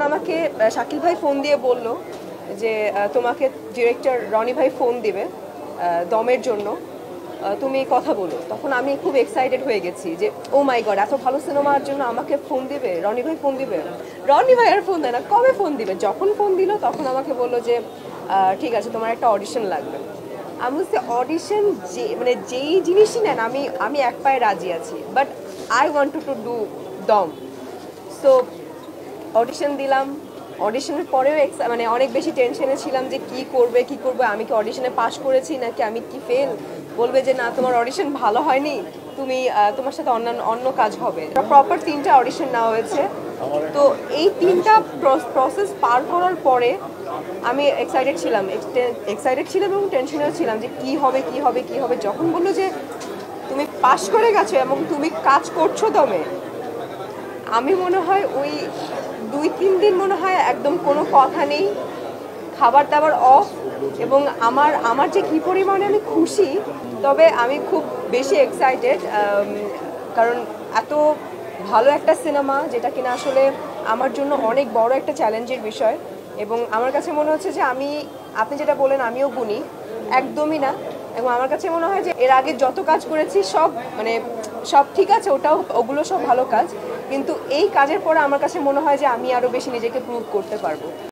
আমাকে শাকিল ভাই ফোন দিয়ে বলল যে তোমাকে ডিরেক্টর রনি ভাই ফোন দিবে দমের জন্য, তুমি কথা বলো। তখন আমি খুব এক্সাইটেড হয়ে গেছি যে ও মাই গড, এত ভালো সিনেমার জন্য আমাকে ফোন দিবে, রনি ভাই ফোন দিবে। রনি ভাই আর ফোন দেয় না, কবে ফোন দিবে? যখন ফোন দিল তখন আমাকে বললো যে ঠিক আছে, তোমার একটা অডিশন লাগবে। আমি বলছি অডিশন, যে মানে যেই জিনিসই নেন আমি আমি এক পায়ে রাজি আছি, but I want to do দম। সো অডিশন দিলাম। অডিশনের পরেও মানে অনেক বেশি টেনশনে ছিলাম যে কি করবে, আমি কি অডিশনে পাশ করেছি নাকি আমি কি ফেল। বলবে যে না, তোমার অডিশন ভালো হয়নি, তুমি তোমার সাথে অন্য কাজ হবে। প্রপার 3টা অডিশন নেওয়া হয়েছে। তো এই 3টা প্রসেস পার করার পরে আমি এক্সাইটেড ছিলাম এবং টেনশনেও ছিলাম যে কি হবে। যখন বললো যে তুমি পাশ করে গেছো এবং তুমি কাজ করছো দমে, আমি মনে হয় ওই 2-3 দিন মনে হয় একদম কোনো কথা নেই, খাবার দাবার অফ। এবং আমার যে কী পরিমাণে আমি খুশি, তবে আমি খুব বেশি এক্সাইটেড, কারণ এত ভালো একটা সিনেমা যেটা কিনা আসলে আমার জন্য অনেক বড় একটা চ্যালেঞ্জের বিষয়। এবং আমার কাছে মনে হচ্ছে যে আপনি যেটা বলেন আমিও গুণী, একদমই না। এবং আমার কাছে মনে হয় যে এর আগে যত কাজ করেছি সব ঠিক আছে, ওগুলো সব ভালো কাজ, কিন্তু এই কাজের পরে আমার কাছে মনে হয় যে আমি আরও বেশি নিজেকে প্রুভ করতে পারবো।